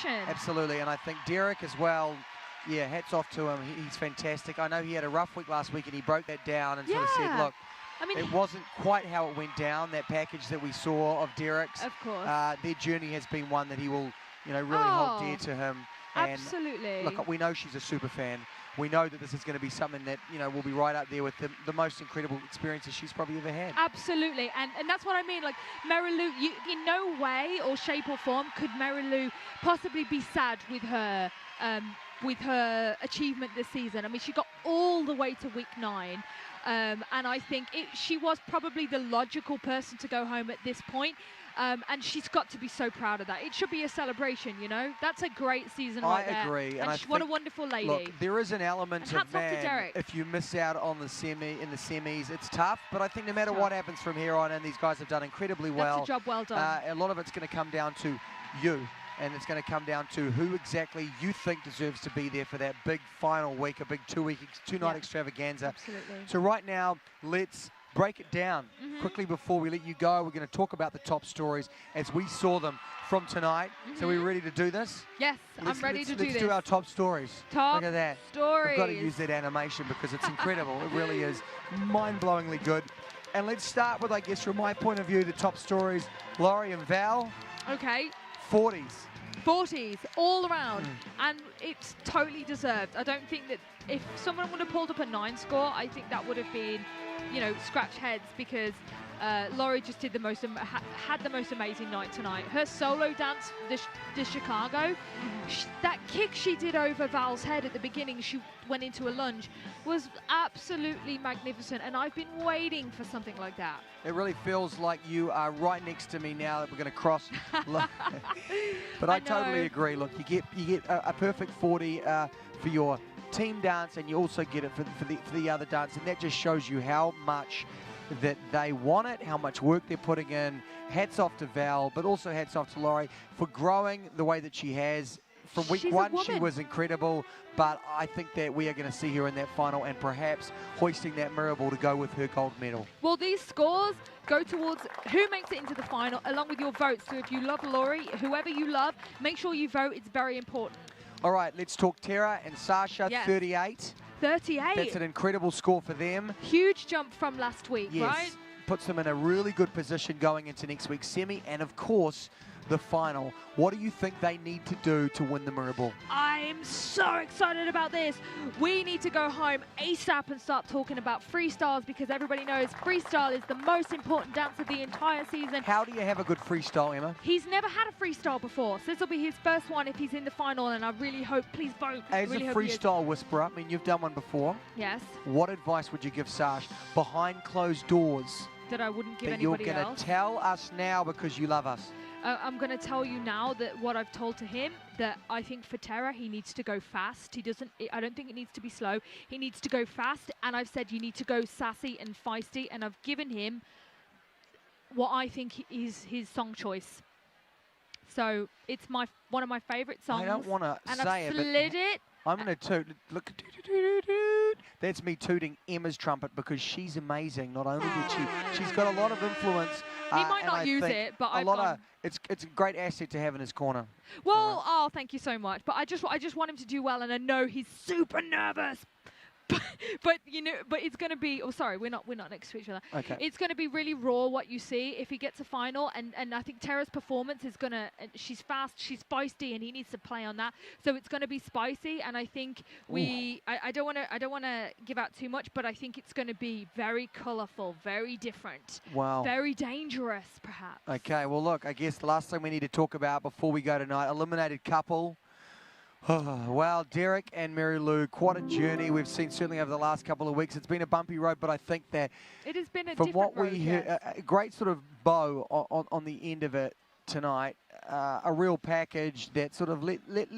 celebration. Absolutely, and I think Derek as well. Yeah, hats off to him. He's fantastic. I know he had a rough week last week, and he broke that down and sort of said, look, I mean, it wasn't quite how it went down, that package that we saw of Derek's. Of course. Their journey has been one that he will, really hold dear to him. And absolutely. look, we know she's a super fan. We know that this is going to be something that, will be right up there with the most incredible experiences she's probably ever had. Absolutely, and that's what I mean. Like, Marilu, in no way or shape or form could Marilu possibly be sad with her achievement this season. I mean, she got all the way to week 9. And I think she was probably the logical person to go home at this point. And she's got to be so proud of that. It should be a celebration, That's a great season right there. I agree. And what a wonderful lady. Look, there is an element of, man, if you miss out on the semis, it's tough. But I think no matter what happens from here on, and these guys have done incredibly well. That's a job well done. A lot of it's going to come down to you. And it's going to come down to who exactly you think deserves to be there for that big final week, a big two-night extravaganza. Absolutely. So right now, let's break it down quickly before we let you go. We're going to talk about the top stories as we saw them from tonight. So we're ready to do this? Yes, I'm ready to do this. Let's do our top stories. Top Look at that. stories. We've got to use that animation because it's incredible. It really is mind-blowingly good. And let's start with, I guess, from my point of view, the top stories. Laurie and Val. Okay. 40s, all around, and it's totally deserved. I don't think that if someone would have pulled up a 9 score, I think that would have been, scratch heads, because Laurie just did had the most amazing night tonight. Her solo dance, the Chicago, that kick she did over Val's head at the beginning, she went into a lunge, was absolutely magnificent, and I've been waiting for something like that. It really feels like you are right next to me now that we're going to cross. But I totally agree. Look, you get a perfect 40 for your team dance, and you also get it for the other dance, and that just shows you how much that they want it, how much work they're putting in. Hats off to Val, but also hats off to Laurie for growing the way that she has. From week 1, she was incredible, but I think that we are going to see her in that final and perhaps hoisting that mirror ball to go with her gold medal. Well, these scores go towards who makes it into the final, along with your votes. So if you love Laurie, whoever you love, make sure you vote. It's very important. All right, let's talk Tara and Sasha, 38. 38. That's an incredible score for them. Huge jump from last week, right? Puts them in a really good position going into next week's semi, and of course, the final. What do you think they need to do to win the mirror ball? I'm so excited about this. We need to go home ASAP and start talking about freestyles, because everybody knows freestyle is the most important dance of the entire season. How do you have a good freestyle, Emma? He's never had a freestyle before, so this will be his first one if he's in the final, and I really hope, please vote. As a freestyle whisperer, I mean, you've done one before. Yes. What advice would you give Sash behind closed doors that I wouldn't give that anybody you're going to tell us now because you love us? I'm going to tell you now that what I've told to him, that I think for Terra, he needs to go fast. I don't think it needs to be slow. He needs to go fast. And I've said you need to go sassy and feisty. And I've given him what I think is his song choice. So it's one of my favorite songs. I don't want to say it, but slid it. I'm going to toot. Look, that's me tooting Emma's trumpet because she's amazing. Not only did she's got a lot of influence. He might not use it, but it's a great asset to have in his corner. Well, oh, thank you so much. But I just want him to do well, and I know he's super nervous. But it's going to be. Oh, sorry, we're not next to each other. Okay. It's going to be really raw what you see if he gets a final, and I think Tara's performance is going to. She's fast, she's feisty, and he needs to play on that. So it's going to be spicy, and I think I don't want to give out too much, but I think it's going to be very colourful, very different. Wow. Very dangerous, perhaps. Okay. Well, look, I guess the last thing we need to talk about before we go tonight, eliminated couple. Well, Derek and Marilu, quite a journey we've seen certainly over the last couple of weeks. It's been a bumpy road, but I think that it has been a from different what we hear, a great sort of bow on the end of it tonight. A real package that sort of let us